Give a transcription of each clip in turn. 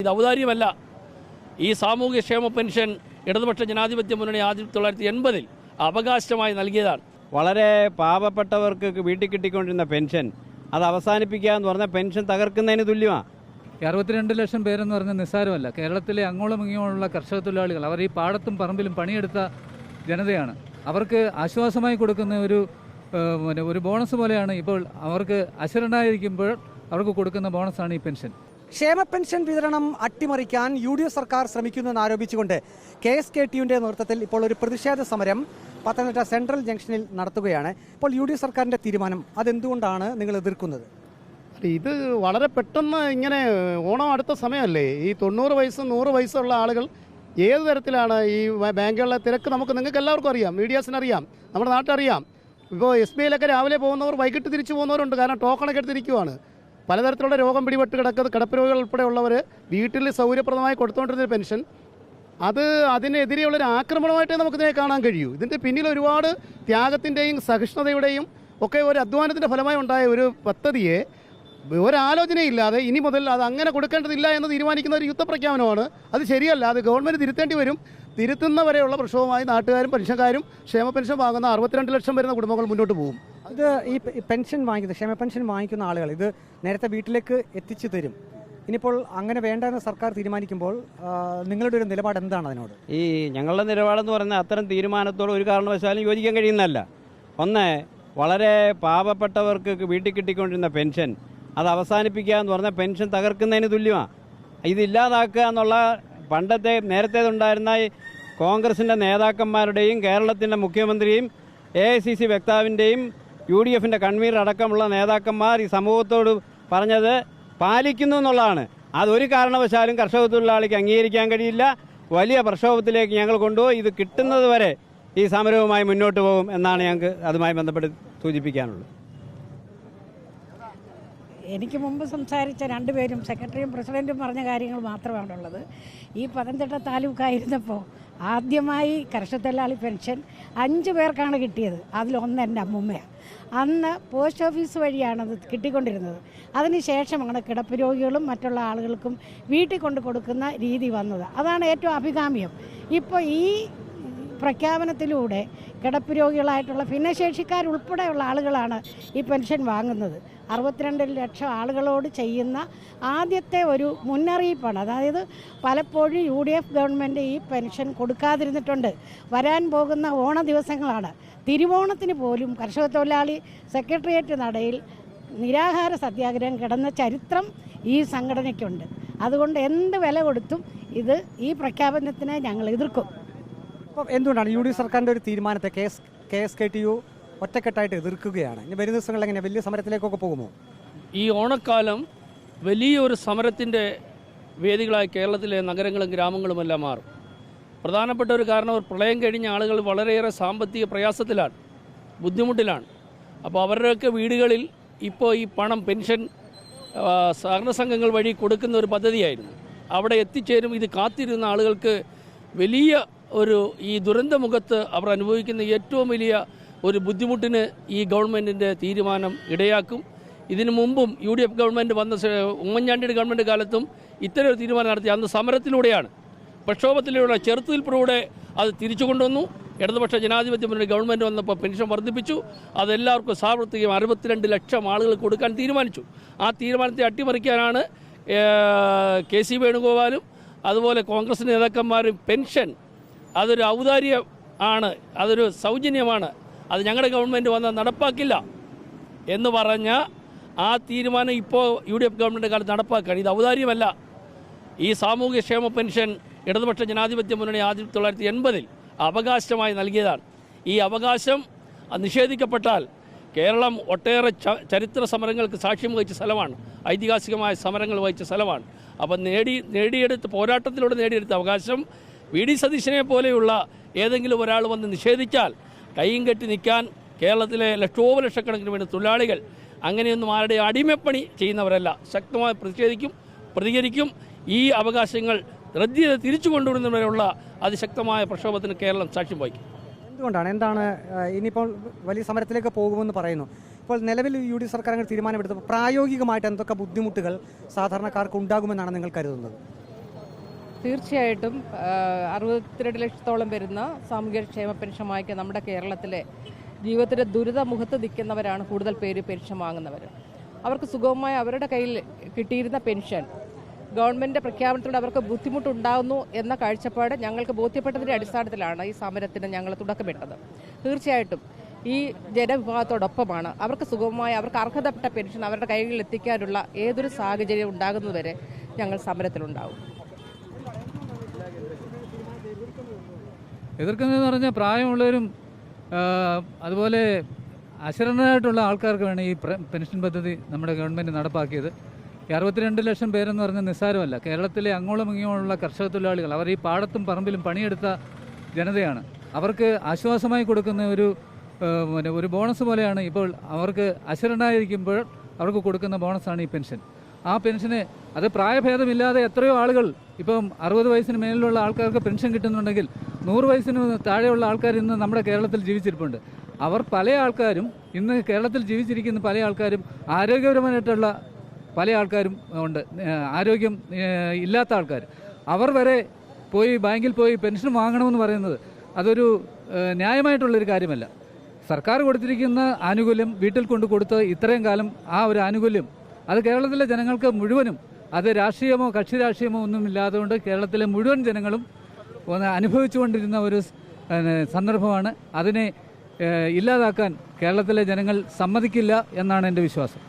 ഇത് ഔദാര്യമല്ല. ഈ സാമൂഹ്യക്ഷേമ പെൻഷൻ ഇടതുപക്ഷ ജനാധിപത്യ മുന്നണി 1980 അവകാശമായി നൽകിയതാണ്. വളരെ പാവപ്പെട്ടവർക്ക് വീട്ടിൽ കിട്ടിക്കൊണ്ടിരുന്ന പെൻഷൻ അത് അവസാനിപ്പിക്കുക എന്ന് പറഞ്ഞാൽ പെൻഷൻ തകർക്കുന്നതിന് തുല്യമാണ്. 62 ലക്ഷം പേരെന്ന് പറഞ്ഞാൽ നിസ്സാരമല്ല. കേരളത്തിലെ അങ്ങോളം ഇങ്ങോളമുള്ള കർഷക തൊഴിലാളികൾ, അവർ ഈ പാടത്തും പറമ്പിലും പണിയെടുത്ത ജനതയാണ്. അവർക്ക് ആശ്വാസമായി കൊടുക്കുന്ന ഒരു ബോണസ് പോലെയാണ് ഇപ്പോൾ അവർക്ക് അശരണായിരിക്കുമ്പോൾ അവർക്ക് കൊടുക്കുന്ന ബോണസാണ് ഈ പെൻഷൻ. ക്ഷേമ പെൻഷൻ വിതരണം അട്ടിമറിക്കാൻ UDF സർക്കാർ ശ്രമിക്കുന്നുവെന്ന് ആരോപിച്ചുകൊണ്ട് KSKTUവിന്റെ നേതൃത്വത്തിൽ ഇപ്പോൾ ഒരു പ്രതിഷേധ സമരം പത്തനംതിട്ട സെൻട്രൽ ജംഗ്ഷനിൽ നടത്തുകയാണ്. ഇപ്പോൾ UDF സർക്കാരിന്റെ തീരുമാനം അതെന്തുകൊണ്ടാണ് നിങ്ങൾ എതിർക്കുന്നത്? ഇത് വളരെ പെട്ടെന്ന് ഇങ്ങനെ ഓണം അടുത്ത സമയമല്ലേ, ഈ 90 വയസ്സ് 100 വയസ്സുള്ള ആളുകൾ ഏത് തരത്തിലാണ് ഈ ബാങ്കുകളിലെ തിരക്ക് നിങ്ങൾക്ക് എല്ലാവർക്കും അറിയാം, മീഡിയാസിനറിയാം, നമ്മുടെ നാട്ടറിയാം. ഇപ്പോൾ SBIയിലൊക്കെ രാവിലെ പോകുന്നവർ വൈകിട്ട് തിരിച്ചു പോകുന്നവരുണ്ട്. കാരണം ടോക്കണൊക്കെ എടുത്തിരിക്കുവാണ്. പലതരത്തിലുള്ള രോഗം പിടിപെട്ട് കിടപ്പ് രോഗികൾ ഉൾപ്പെടെയുള്ളവർ വീട്ടിൽ സൗകര്യപ്രദമായി കൊടുത്തുകൊണ്ടിരുന്ന പെൻഷൻ അതിനെതിരെയുള്ളൊരു ആക്രമണമായിട്ടേ നമുക്കിതിനെ കാണാൻ കഴിയൂ. ഇതിൻ്റെ പിന്നിൽ ഒരുപാട് ത്യാഗത്തിൻ്റെയും സഹിഷ്ണുതയുടെയും ഒക്കെ ഒരു അധ്വാനത്തിൻ്റെ ഫലമായി ഉണ്ടായ ഒരു പദ്ധതിയെ ഒരാലോചനയില്ലാതെ ഇനി മുതൽ അത് അങ്ങനെ കൊടുക്കേണ്ടതില്ല എന്ന് തീരുമാനിക്കുന്ന ഒരു യുദ്ധപ്രഖ്യാപനമാണ്. അത് ശരിയല്ല. അത് ഗവൺമെൻറ് തിരുത്തേണ്ടി വരും. തിരുത്തുന്നവരെയുള്ള പ്രശ്നവുമായി നാട്ടുകാരും പെൻഷൻകാരും ക്ഷേമ പെൻഷൻ വാങ്ങുന്ന 62 ലക്ഷം വരുന്ന കുടുംബങ്ങൾ മുന്നോട്ട് പോകും. ഇത് ഈ പെൻഷൻ വാങ്ങിക്കുന്ന ക്ഷേമ പെൻഷൻ വാങ്ങിക്കുന്ന ആളുകൾ ഇത് നേരത്തെ വീട്ടിലേക്ക് എത്തിച്ചു തരും. ഇനിയിപ്പോൾ അങ്ങനെ വേണ്ടെന്ന് സർക്കാർ തീരുമാനിക്കുമ്പോൾ നിങ്ങളുടെ ഒരു നിലപാട് എന്താണ് അതിനോട്? ഈ ഞങ്ങളുടെ നിലപാടെന്ന് പറഞ്ഞാൽ അത്തരം തീരുമാനത്തോട് ഒരു കാരണവശാലും യോജിക്കാൻ കഴിയുന്നതല്ല. ഒന്ന്, വളരെ പാവപ്പെട്ടവർക്ക് വീട്ടിൽ കിട്ടിക്കൊണ്ടിരുന്ന പെൻഷൻ അത് അവസാനിപ്പിക്കുക എന്ന് പറഞ്ഞാൽ പെൻഷൻ തകർക്കുന്നതിന് തുല്യമാണ്. ഇതില്ലാതാക്കുക എന്നുള്ള നേരത്തേതുണ്ടായിരുന്ന കോൺഗ്രസിൻ്റെ നേതാക്കന്മാരുടെയും കേരളത്തിൻ്റെ മുഖ്യമന്ത്രിയും AICC വക്താവിൻ്റെയും UDFിൻ്റെ കൺവീനർ അടക്കമുള്ള നേതാക്കന്മാർ ഈ സമൂഹത്തോട് പറഞ്ഞത് പാലിക്കുന്നു എന്നുള്ളതാണ്. അതൊരു കാരണവശാലും കർഷക തൊഴിലാളിക്ക് അംഗീകരിക്കാൻ കഴിയില്ല. വലിയ പ്രക്ഷോഭത്തിലേക്ക് ഞങ്ങൾ കൊണ്ടുപോയി ഇത് കിട്ടുന്നത് വരെ ഈ സമരവുമായി മുന്നോട്ട് പോകും എന്നാണ് ഞങ്ങൾക്ക് അതുമായി ബന്ധപ്പെട്ട് സൂചിപ്പിക്കാനുള്ളത്. എനിക്ക് മുമ്പ് സംസാരിച്ച രണ്ടുപേരും സെക്രട്ടറിയും പ്രസിഡൻറ്റും പറഞ്ഞ കാര്യങ്ങൾ മാത്രമാണുള്ളത്. ഈ പത്തനംതിട്ട താലൂക്കായിരുന്നപ്പോൾ ആദ്യമായി കർഷക തൊഴിലാളി പെൻഷൻ 5 പേർക്കാണ് കിട്ടിയത്. അതിലൊന്ന് എൻ്റെ അമ്മൂമ്മയാണ്. അന്ന് പോസ്റ്റ് ഓഫീസ് വഴിയാണത് കിട്ടിക്കൊണ്ടിരുന്നത്. അതിനുശേഷമാണ് കിടപ്പ് രോഗികളും മറ്റുള്ള ആളുകൾക്കും വീട്ടിൽ കൊണ്ട് കൊടുക്കുന്ന രീതി വന്നത്. അതാണ് ഏറ്റവും അഭികാമ്യം. ഇപ്പോൾ ഈ പ്രഖ്യാപനത്തിലൂടെ കിടപ്പ് രോഗികളായിട്ടുള്ള ഭിന്നശേഷിക്കാരുൾപ്പെടെയുള്ള ആളുകളാണ് ഈ പെൻഷൻ വാങ്ങുന്നത്. 62 ലക്ഷം ആളുകളോട് ചെയ്യുന്ന ആദ്യത്തെ ഒരു മുന്നറിയിപ്പാണ്. അതായത് പലപ്പോഴും UDF ഗവൺമെൻറ് ഈ പെൻഷൻ കൊടുക്കാതിരുന്നിട്ടുണ്ട്. വരാൻ പോകുന്ന ഓണ ദിവസങ്ങളാണ്. തിരുവോണത്തിന് പോലും കർഷക തൊഴിലാളി സെക്രട്ടേറിയറ്റ് നടയിൽ നിരാഹാര സത്യാഗ്രഹം കിടന്ന ചരിത്രം ഈ സംഘടനയ്ക്കുണ്ട്. അതുകൊണ്ട് എന്ത് വില കൊടുത്തും ഈ പ്രഖ്യാപനത്തിനെ ഞങ്ങൾ എതിർക്കും. അപ്പോൾ എന്തുകൊണ്ടാണ് UDF സർക്കാരിൻ്റെ ഒരു തീരുമാനത്തെ KSKTU ഒറ്റക്കെട്ടായിട്ട് എതിർക്കുകയാണ്? ഇനി വരുന്ന ദിവസങ്ങളിൽ എങ്ങനെ വലിയ സമരത്തിലേക്കൊക്കെ പോകുമോ? ഈ ഓണക്കാലം വലിയൊരു സമരത്തിൻ്റെ വേദികളായി കേരളത്തിലെ നഗരങ്ങളും ഗ്രാമങ്ങളുമെല്ലാം മാറും. പ്രധാനപ്പെട്ട ഒരു കാരണം, പ്രളയം കഴിഞ്ഞ ആളുകൾ വളരെയേറെ സാമ്പത്തിക പ്രയാസത്തിലാണ്, ബുദ്ധിമുട്ടിലാണ്. അപ്പോൾ അവരുടെയൊക്കെ വീടുകളിൽ ഇപ്പോൾ ഈ പണം പെൻഷൻ സഹകരണ സംഘങ്ങൾ വഴി കൊടുക്കുന്ന ഒരു പദ്ധതിയായിരുന്നു. അവിടെ എത്തിച്ചേരും. ഇത് കാത്തിരുന്ന ആളുകൾക്ക് വലിയ ഈ ദുരന്തമുഖത്ത് അവർ അനുഭവിക്കുന്ന ഏറ്റവും വലിയ ഒരു ബുദ്ധിമുട്ടിന് ഈ ഗവൺമെൻറ്റിൻ്റെ തീരുമാനം ഇടയാക്കും. ഇതിനു മുമ്പും UDF ഗവൺമെൻറ് ഉമ്മൻചാണ്ടിയുടെ ഗവൺമെൻറ് കാലത്തും ഇത്തരം ഒരു തീരുമാനം നടത്തി. അന്ന് സമരത്തിലൂടെയാണ്, പ്രക്ഷോഭത്തിലൂടെ, ചെറുത്തുനിൽപ്പിലൂടെ അത് തിരിച്ചു കൊണ്ടുവന്നു. ഇടതുപക്ഷ ജനാധിപത്യ മുന്നണി ഗവൺമെൻറ് വന്നപ്പോൾ പെൻഷൻ വർദ്ധിപ്പിച്ചു. അതെല്ലാവർക്കും സാർവത്രികം 62 ലക്ഷം ആളുകൾ കൊടുക്കാൻ തീരുമാനിച്ചു. ആ തീരുമാനത്തെ അട്ടിമറിക്കാനാണ് KC വേണുഗോപാലും അതുപോലെ കോൺഗ്രസ് നേതാക്കന്മാരും പെൻഷൻ അതൊരു ഔദാര്യം ആണ്, അതൊരു സൗജന്യമാണ്, അത് ഞങ്ങളുടെ ഗവൺമെൻറ് വന്നാൽ നടപ്പാക്കില്ല എന്ന് പറഞ്ഞ ആ തീരുമാനം ഇപ്പോൾ UDF ഗവൺമെൻറ് കാലത്ത് നടപ്പാക്കുകയാണ്. ഇത് ഔദാര്യമല്ല. ഈ സാമൂഹ്യക്ഷേമ പെൻഷൻ ഇടതുപക്ഷ ജനാധിപത്യ മുന്നണി 1980 അവകാശമായി നൽകിയതാണ്. ഈ അവകാശം നിഷേധിക്കപ്പെട്ടാൽ കേരളം ഒട്ടേറെ ചരിത്ര സമരങ്ങൾക്ക് സാക്ഷ്യം വഹിച്ച സ്ഥലമാണ്, ഐതിഹാസികമായ സമരങ്ങൾ വഹിച്ച സ്ഥലമാണ്. അപ്പം പോരാട്ടത്തിലൂടെ നേടിയെടുത്ത അവകാശം VD സതീശനെ പോലെയുള്ള ഏതെങ്കിലും ഒരാൾ വന്ന് നിഷേധിച്ചാൽ കൈയും കെട്ടി നിൽക്കാൻ കേരളത്തിലെ ലക്ഷക്കണക്കിന് വേണ്ടി തൊഴിലാളികൾ അങ്ങനെയൊന്നും ആരുടെ അടിമപ്പണി ചെയ്യുന്നവരല്ല. ശക്തമായി പ്രതികരിക്കും. ഈ അവകാശങ്ങൾ റദ്ദ് ചെയ്ത് തിരിച്ചു കൊണ്ടുവരുന്നവരെയുള്ള അതിശക്തമായ പ്രക്ഷോഭത്തിന് കേരളം സാക്ഷ്യം വഹിക്കും. എന്താണ് ഇനിയിപ്പോൾ വലിയ സമരത്തിലേക്ക് പോകുമെന്ന് പറയുന്നു. ഇപ്പോൾ നിലവിൽ UDF സർക്കാർ തീരുമാനമെടുത്തപ്പോൾ പ്രായോഗികമായിട്ട് എന്തൊക്കെ ബുദ്ധിമുട്ടുകൾ സാധാരണക്കാർക്ക് ഉണ്ടാകുമെന്നാണ് നിങ്ങൾ കരുതുന്നത്? തീർച്ചയായിട്ടും 62 ലക്ഷത്തോളം വരുന്ന സാമൂഹ്യക്ഷേമ പെൻഷൻ വാങ്ങിക്കുന്ന നമ്മുടെ കേരളത്തിലെ ജീവിതത്തിൻ്റെ ദുരിതമുഖത്ത് നിൽക്കുന്നവരാണ് കൂടുതൽ പേര് പെൻഷൻ വാങ്ങുന്നവർ. അവർക്ക് സുഗമമായി അവരുടെ കയ്യിൽ കിട്ടിയിരുന്ന പെൻഷൻ ഗവൺമെൻറ് പ്രഖ്യാപനത്തിലൂടെ അവർക്ക് ബുദ്ധിമുട്ടുണ്ടാകുന്നു എന്ന കാഴ്ചപ്പാട് ഞങ്ങൾക്ക് ബോധ്യപ്പെട്ടതിൻ്റെ അടിസ്ഥാനത്തിലാണ് ഈ സമരത്തിന് ഞങ്ങൾ തുടക്കമിട്ടത്. തീർച്ചയായിട്ടും ഈ ജനവിഭാഗത്തോടൊപ്പമാണ്. അവർക്ക് സുഗമമായി അവർക്ക് അർഹതപ്പെട്ട പെൻഷൻ അവരുടെ കൈകളിൽ എത്തിക്കാനുള്ള ഏതൊരു സാഹചര്യം ഉണ്ടാകുന്നതുവരെ ഞങ്ങൾ സമരത്തിലുണ്ടാവും. എതിർക്കുന്നതെന്ന് പറഞ്ഞാൽ പ്രായമുള്ളവരും അതുപോലെ അശരണരായിട്ടുള്ള ആൾക്കാർക്ക് വേണം ഈ പെൻഷൻ പദ്ധതി നമ്മുടെ ഗവൺമെൻറ് നടപ്പാക്കിയത്. 62 ലക്ഷം പേരെന്ന് പറഞ്ഞാൽ നിസ്സാരമല്ല. കേരളത്തിലെ അങ്ങോളം ഇങ്ങോളമുള്ള കർഷക തൊഴിലാളികൾ, അവർ ഈ പാടത്തും പറമ്പിലും പണിയെടുത്ത ജനതയാണ്. അവർക്ക് ആശ്വാസമായി കൊടുക്കുന്ന ഒരു ബോണസ് പോലെയാണ് ഇപ്പോൾ അവർക്ക് അശരണായിരിക്കുമ്പോൾ അവർക്ക് കൊടുക്കുന്ന ബോണസാണ് ഈ പെൻഷൻ. ആ പെൻഷന് അത് പ്രായഭേദമില്ലാതെ എത്രയോ ആളുകൾ ഇപ്പം 60 വയസ്സിന് മേലുള്ള ആൾക്കാർക്ക് പെൻഷൻ കിട്ടുന്നുണ്ടെങ്കിൽ 100 വയസ്സിന് താഴെയുള്ള ആൾക്കാർ ഇന്ന് നമ്മുടെ കേരളത്തിൽ ജീവിച്ചിരിപ്പുണ്ട്. അവർ പല ആൾക്കാരും ഇന്ന് കേരളത്തിൽ ജീവിച്ചിരിക്കുന്ന പല ആൾക്കാരും ആരോഗ്യപരമായിട്ടുള്ള പല ആൾക്കാരും ഉണ്ട്. ആരോഗ്യം ഇല്ലാത്ത ആൾക്കാർ, അവർ വരെ ബാങ്കിൽ പോയി പെൻഷൻ വാങ്ങണമെന്ന് പറയുന്നത് അതൊരു ന്യായമായിട്ടുള്ളൊരു കാര്യമല്ല. സർക്കാർ കൊടുത്തിരിക്കുന്ന ആനുകൂല്യം വീട്ടിൽ കൊണ്ട് കൊടുത്ത് ഇത്രയും കാലം ആ ഒരു ആനുകൂല്യം അത് കേരളത്തിലെ ജനങ്ങൾക്ക് മുഴുവനും, അത് രാഷ്ട്രീയമോ കക്ഷി രാഷ്ട്രീയമോ ഒന്നുമില്ലാതെ കൊണ്ട് കേരളത്തിലെ മുഴുവൻ ജനങ്ങളും അനുഭവിച്ചുകൊണ്ടിരുന്ന ഒരു സന്ദർഭമാണ്. അതിനെ ഇല്ലാതാക്കാൻ കേരളത്തിലെ ജനങ്ങൾ സമ്മതിക്കില്ല എന്നാണ് എൻ്റെ വിശ്വാസം.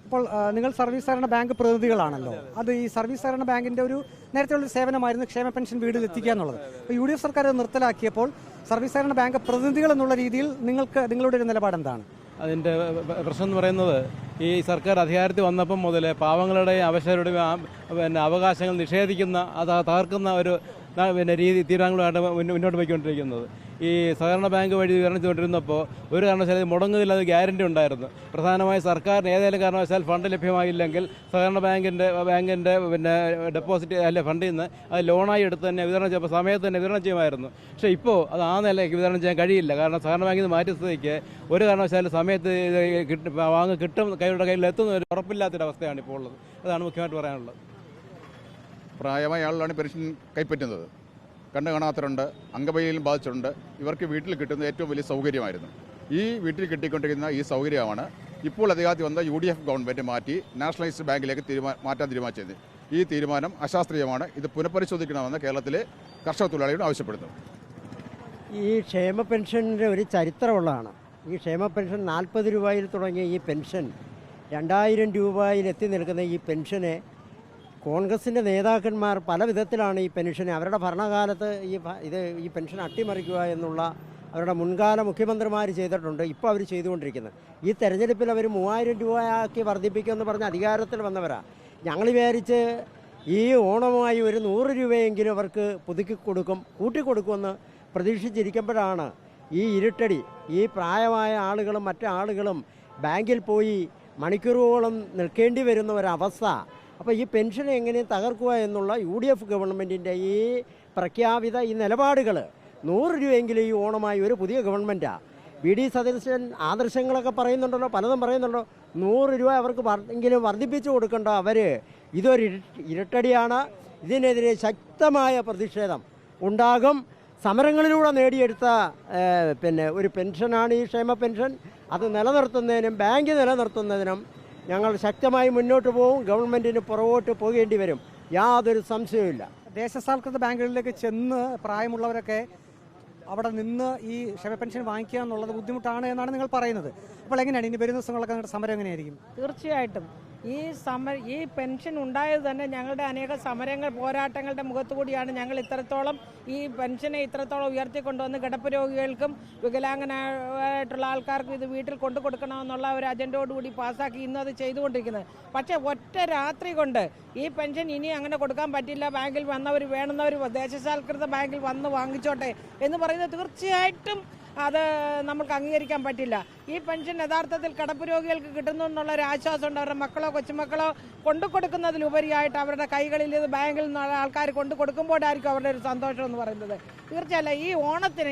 ഇപ്പോൾ നിങ്ങൾ സർവീസ് സഹകരണ ബാങ്ക് പ്രതിനിധികളാണല്ലോ. അത് ഈ സർവീസ് സഹകരണ ബാങ്കിൻ്റെ ഒരു നേരത്തെയുള്ള സേവനമായിരുന്നു ക്ഷേമ പെൻഷൻ വീട്ടിൽ എത്തിക്കുക എന്നുള്ളത്. ഇപ്പോൾ UDF സർക്കാർ അത് നിർത്തലാക്കിയപ്പോൾ സർവീസ് സഹകരണ ബാങ്ക് പ്രതിനിധികൾ എന്നുള്ള രീതിയിൽ നിങ്ങളുടെ ഒരു നിലപാട് എന്താണ്? അതിൻ്റെ പ്രശ്നം എന്ന് പറയുന്നത്, ഈ സർക്കാർ അധികാരത്തിൽ വന്നപ്പം മുതൽ പാവങ്ങളുടെയും അവശരുടെയും അവകാശങ്ങൾ നിഷേധിക്കുന്ന, അത് തകർക്കുന്ന ഒരു തീരുമാനങ്ങളുമായിട്ട് മുന്നോട്ട് പോയിക്കൊണ്ടിരിക്കുന്നത്. ഈ സഹകരണ ബാങ്ക് വഴി വിതരണം ചെയ്തുകൊണ്ടിരുന്നപ്പോൾ ഒരു കാരണവശാൽ ഇത് മുടങ്ങുന്നില്ല, അത് ഗ്യാരണ്ടി ഉണ്ടായിരുന്നു. പ്രധാനമായി സർക്കാരിന് ഏതെങ്കിലും കാരണവശാൽ ഫണ്ട് ലഭ്യമായില്ലെങ്കിൽ സഹകരണ ബാങ്കിൻ്റെ ഡെപ്പോസിറ്റ് അല്ലെ ഫണ്ടിൽ നിന്ന് അത് ലോണായി എടുത്ത് തന്നെ വിതരണം ചെയ്യുമ്പോൾ സമയത്ത് തന്നെ വിതരണം ചെയ്യുമായിരുന്നു. പക്ഷേ ഇപ്പോൾ അത് ആ നിലയ്ക്ക് വിതരണം ചെയ്യാൻ കഴിയില്ല. കാരണം സഹകരണ ബാങ്കിൽ നിന്ന് മാറ്റി സ്ഥിതിക്ക് ഒരു കാരണവശാലും സമയത്ത് കിട്ടും, കയ്യിൽ എത്തുന്ന ഒരു ഉറപ്പില്ലാത്തൊരവസ്ഥയാണ് ഇപ്പോൾ ഉള്ളത്. അതാണ് മുഖ്യമായിട്ട് പറയാനുള്ളത്. പ്രായമായ ആളുകളാണ് പെൻഷൻ കൈപ്പറ്റുന്നത്. കണ്ണ് കാണാത്തവരുണ്ട്, അംഗവൈകല്യം ബാധിച്ചിട്ടുണ്ട്. ഇവർക്ക് വീട്ടിൽ കിട്ടുന്ന ഏറ്റവും വലിയ സൗകര്യമായിരുന്നു. ഈ വീട്ടിൽ കിട്ടിക്കൊണ്ടിരിക്കുന്ന ഈ സൗകര്യമാണ് ഇപ്പോൾ അധികാരത്തിൽ വന്ന UDF ഗവൺമെൻറ് മാറ്റി നാഷണലൈസ്ഡ് ബാങ്കിലേക്ക് മാറ്റാൻ തീരുമാനിച്ചത്. ഈ തീരുമാനം അശാസ്ത്രീയമാണ്. ഇത് പുനഃപരിശോധിക്കണമെന്ന് കേരളത്തിലെ കർഷക തൊഴിലാളികൾ ആവശ്യപ്പെടുന്നു. ഈ ക്ഷേമ പെൻഷൻ്റെ ഒരു ചരിത്രമുള്ളതാണ്. ഈ ക്ഷേമ പെൻഷൻ 40 രൂപയിൽ തുടങ്ങിയ ഈ പെൻഷൻ 2000 രൂപയിൽ എത്തി നിൽക്കുന്ന ഈ പെൻഷനെ കോൺഗ്രസിൻ്റെ നേതാക്കന്മാർ പല വിധത്തിലാണ് ഈ പെൻഷനെ അവരുടെ ഭരണകാലത്ത് ഈ പെൻഷൻ അട്ടിമറിക്കുക എന്നുള്ള അവരുടെ മുൻകാല മുഖ്യമന്ത്രിമാർ ചെയ്തിട്ടുണ്ട്. ഇപ്പോൾ അവർ ചെയ്തുകൊണ്ടിരിക്കുന്നത്. ഈ തെരഞ്ഞെടുപ്പിൽ അവർ 3000 രൂപയാക്കി വർദ്ധിപ്പിക്കുമെന്ന് പറഞ്ഞ് അധികാരത്തിൽ വന്നവരാണ്. ഞങ്ങൾ വിചാരിച്ച് ഈ ഓണമായി ഒരു 100 രൂപയെങ്കിലും അവർക്ക് പുതുക്കി കൊടുക്കും, കൂട്ടിക്കൊടുക്കുമെന്ന് പ്രതീക്ഷിച്ചിരിക്കുമ്പോഴാണ് ഈ ഇരുട്ടടി, ഈ പ്രായമായ ആളുകളും മറ്റാളുകളും ബാങ്കിൽ പോയി മണിക്കൂറുകളോളം നിൽക്കേണ്ടി വരുന്ന ഒരവസ്ഥ. അപ്പോൾ ഈ പെൻഷൻ എങ്ങനെ തകർക്കുക എന്നുള്ള UDF ഗവൺമെൻറ്റിൻ്റെ ഈ പ്രഖ്യാപിത ഈ നിലപാടുകൾ 100 രൂപയെങ്കിലും ഈ ഓണമായി ഒരു പുതിയ ഗവൺമെൻറ്റാണ്. VD സതീശൻ ആദർശങ്ങളൊക്കെ പറയുന്നുണ്ടല്ലോ, പലതും പറയുന്നുണ്ടല്ലോ. 100 രൂപ അവർക്ക് എങ്കിലും വർദ്ധിപ്പിച്ചു കൊടുക്കേണ്ട അവർ ഇതൊരു ഇരുട്ടടിയാണ്. ഇതിനെതിരെ ശക്തമായ പ്രതിഷേധം ഉണ്ടാകും. സമരങ്ങളിലൂടെ നേടിയെടുത്ത ഒരു പെൻഷനാണ് ഈ ക്ഷേമ പെൻഷൻ. അത് നിലനിർത്തുന്നതിനും ബാങ്ക് നിലനിർത്തുന്നതിനും ഞങ്ങൾ ശക്തമായി മുന്നോട്ട് പോകും. ഗവൺമെൻറ്റിന് പുറകോട്ട് പോകേണ്ടി വരും, യാതൊരു സംശയവുമില്ല. ദേശസാൽകൃത ബാങ്കുകളിലേക്ക് ചെന്ന് പ്രായമുള്ളവരൊക്കെ അവിടെ നിന്ന് ഈ ക്ഷേമ പെൻഷൻ വാങ്ങിക്കുക എന്നുള്ളത് ബുദ്ധിമുട്ടാണ് എന്നാണ് നിങ്ങൾ പറയുന്നത്. അപ്പോൾ എങ്ങനെയാണ് ഇനി വരുന്ന ദിവസങ്ങളൊക്കെ നിങ്ങളുടെ സമരം എങ്ങനെയായിരിക്കും? തീർച്ചയായിട്ടും ഈ പെൻഷൻ ഉണ്ടായത് തന്നെ ഞങ്ങളുടെ അനേക സമരങ്ങൾ പോരാട്ടങ്ങളുടെ മുഖത്തുകൂടിയാണ്. ഞങ്ങൾ ഇത്രത്തോളം ഈ പെൻഷനെ ഇത്രത്തോളം ഉയർത്തിക്കൊണ്ടുവന്ന് കിടപ്പ് രോഗികൾക്കും വികലാംഗനായിട്ടുള്ള ആൾക്കാർക്കും ഇത് വീട്ടിൽ കൊണ്ടു കൊടുക്കണമെന്നുള്ള ഒരു അജണ്ടയോടുകൂടി പാസ്സാക്കി ഇന്നും അത് ചെയ്തുകൊണ്ടിരിക്കുന്നത്. പക്ഷേ ഒറ്റ രാത്രി കൊണ്ട് ഈ പെൻഷൻ ഇനി അങ്ങനെ കൊടുക്കാൻ പറ്റില്ല, ബാങ്കിൽ വന്നവർ വേണമെന്നവർ ദേശസാൽകൃത ബാങ്കിൽ വന്ന് വാങ്ങിച്ചോട്ടെ എന്ന് പറയുന്നത് തീർച്ചയായിട്ടും അത് നമുക്ക് അംഗീകരിക്കാൻ പറ്റില്ല. ഈ പെൻഷൻ യഥാർത്ഥത്തിൽ കിടപ്പ് രോഗികൾക്ക് കിട്ടുന്നു എന്നുള്ളൊരു ആശ്വാസമുണ്ട്. അവരുടെ മക്കളോ കൊച്ചുമക്കളോ കൊണ്ടു കൊടുക്കുന്നതിലുപരിയായിട്ട് അവരുടെ കൈകളിൽ ഇത് ബാങ്കിൽ നിന്നുള്ള ആൾക്കാർ കൊണ്ടു കൊടുക്കുമ്പോഴായിരിക്കും അവരുടെ ഒരു സന്തോഷം എന്ന് പറയുന്നത്. തീർച്ചയായും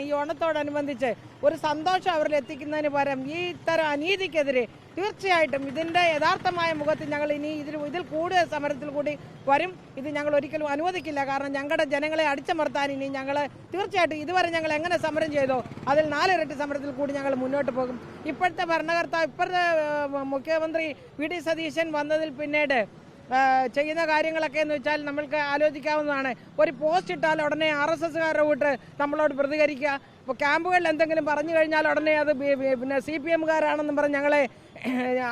ഈ ഓണത്തോടനുബന്ധിച്ച് ഒരു സന്തോഷം അവരിൽ എത്തിക്കുന്നതിന് പകരം ഈ ഇത്തരം അനീതിക്കെതിരെ തീർച്ചയായിട്ടും ഇതിൻ്റെ യഥാർത്ഥമായ മുഖത്ത് ഞങ്ങൾ ഇനി ഇതിൽ കൂടുതൽ സമരത്തിൽ കൂടി വരും. ഇത് ഞങ്ങൾ ഒരിക്കലും അനുവദിക്കില്ല. കാരണം ഞങ്ങളുടെ ജനങ്ങളെ അടിച്ചമർത്താൻ ഇനി ഞങ്ങൾ തീർച്ചയായിട്ടും ഇതുവരെ ഞങ്ങൾ എങ്ങനെ സമരം ചെയ്തോ അതിൽ 4 ഇരട്ടി സമരത്തിൽ കൂടി ഞങ്ങൾ മുന്നോട്ട് പോകും. ഇപ്പോഴത്തെ ഭരണകർത്താവ് ഇപ്പോഴത്തെ മുഖ്യമന്ത്രി വി.ഡി. സതീശൻ വന്നതിൽ പിന്നീട് ചെയ്യുന്ന കാര്യങ്ങളൊക്കെ എന്ന് വെച്ചാൽ നമ്മൾക്ക് ആലോചിക്കാവുന്നതാണ്. ഒരു പോസ്റ്റ് ഇട്ടാൽ ഉടനെ RSSകാരുടെ കൂട്ട് നമ്മളോട് പ്രതികരിക്കുക. ഇപ്പോൾ ക്യാമ്പുകളിൽ എന്തെങ്കിലും പറഞ്ഞു കഴിഞ്ഞാൽ ഉടനെ അത് പിന്നെ CPMകാരാണെന്നും പറഞ്ഞ് ഞങ്ങളെ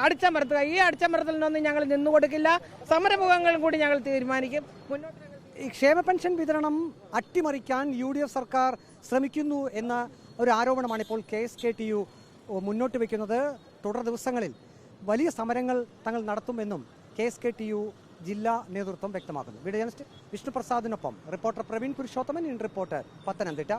അടിച്ചമർത്തുക. ഈ അടിച്ചമർത്തൽ നിന്നൊന്നും ഞങ്ങൾ നിന്നുകൊടുക്കില്ല. സമരമുഖങ്ങളും കൂടി ഞങ്ങൾ തീരുമാനിക്കും. മുന്നോട്ട് ഈ ക്ഷേമ പെൻഷൻ വിതരണം അട്ടിമറിക്കാൻ UDF സർക്കാർ ശ്രമിക്കുന്നു എന്ന ഒരു ആരോപണമാണ് ഇപ്പോൾ KSKTU മുന്നോട്ട് വയ്ക്കുന്നത്. തുടർ ദിവസങ്ങളിൽ വലിയ സമരങ്ങൾ തങ്ങൾ നടത്തുമെന്നും KSKTU ജില്ലാ നേതൃത്വം വ്യക്തമാക്കുന്നു. വീഡിയോ ജേർണലിസ്റ്റ് വിഷ്ണുപ്രസാദിനൊപ്പം reporter Praveen Purushothaman, in reporter, Pathanamthitta.